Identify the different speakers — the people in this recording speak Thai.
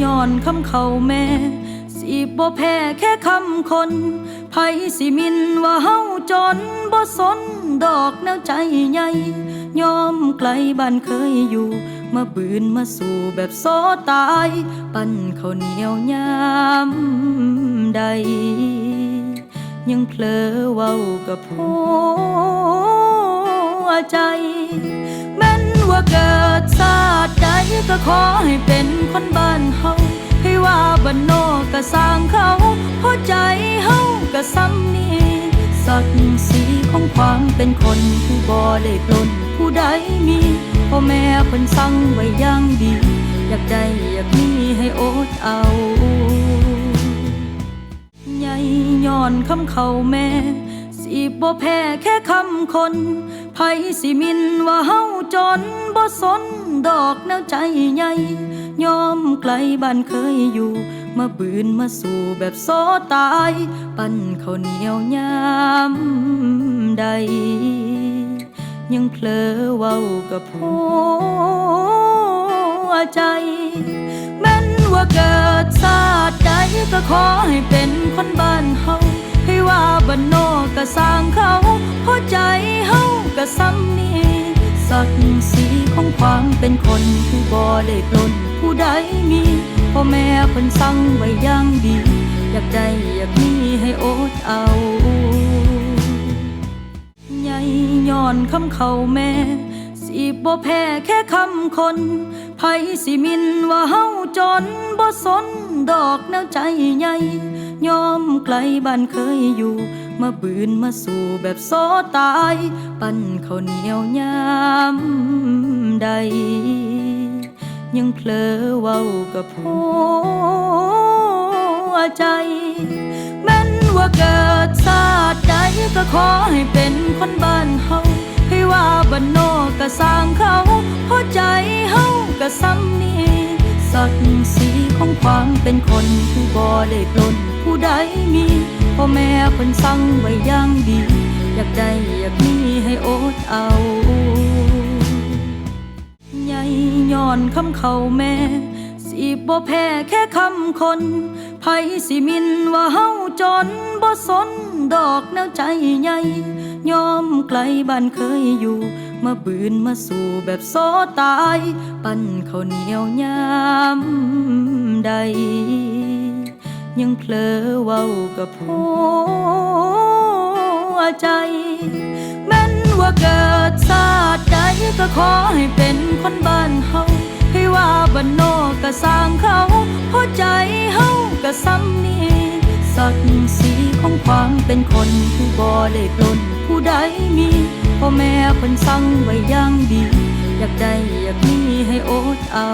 Speaker 1: ย้อนคำเขาแม่สิบ่แพ้แค่คำคนไผสิมินว่าเฮาจนบ่สนดอกแนวใจใหญ่ยอมไกลบ้านเคยอยู่มาบืนมาสู่แบบโซตายปั้นข้าวเหนียวยามใดยังเผลอเว้ากับหัวใจแม้นว่าเกิดชาติใดก็ขอให้เป็นคนบ้านเฮาให้ว่าบ้านนอกก็สร้างเขาหัวใจเฮาก็ซ้ำนี้ศักดิ์ศรีของความเป็นคนที่บ่ได้ปล้นผู้ใดมีพ่อแม่เพิ่นสั่งไว้อย่างดีอยากได้อยากมีให้อดเอาใหญ่ย้อนคำเขาแม่สิบ่แพ้แค่คำคนไผสิมินว่าเฮาจนบ่สนดอกแนวใจใหญ่ยอมไกลบ้านเคยอยู่มาบืนมาสู่แบบโซตายปั้นข้าวเหนียวยามใดยังเผลอเว้ากับหัวใจแม้นว่าเกิดชาติใดก็ขอให้เป็นคนบ้านเฮาให้ว่าบ้านนอกก็สร้างเขาหัวใจเฮาก็ซ้ำนี้ศักดิ์ศรีของความเป็นคนที่บ่ได้ปล้นผู้ใดมีพ่อแม่เพิ่นสั่งไว้อย่างดีอยากได้อยากมีให้อดเอาใหญ่ย้อนคำเขาแม่สิบ่แพ้แค่คำคนไผสิมินว่าเฮาจนบ่สนดอกแนวใจใหญ่ยอมไกลบ้านเคยอยู่มาบืนมาสู่แบบโซตายปั้นข้าวเหนียวยามใดยังเผลอเว้ากับหัวใจแม้นว่าเกิดชาติใดก็ขอให้เป็นคนบ้านเฮาให้ว่าบ้านนอกก็สร้างเขาหัวใจเฮาก็ซ้ำนี้ศักดิ์ศรีของความเป็นคนที่บ่ได้ปล้นผู้ใดมีพ่อแม่เพิ่นสั่งไว้อย่างดีอยากได้อยากมีให้อดเอาใหญ่ย้อนคำเขาแม่สิบ่แพ้แค่คำคนไผสิมินว่าเฮาจนบ่สนดอกแนวใจใหญ่ยอมไกลบ้านเคยอยู่มาบืนมาสู่แบบโซตายปั้นข้าวเหนียวยามใดยังเผลอเว้ากับหัวใจแม้นว่าเกิดชาติใดก็ขอให้เป็นคนบ้านเฮาให้ว่าบ้านนอกก็สร้างเขาหัวใจเฮาก็ซ้ำนี้ศักดิ์ศรีของความเป็นคนที่บ่ได้ปล้นผู้ใดมีพ่อแม่เพิ่นสั่งไว้อย่างดีอยากได้อยากมีให้อดเอา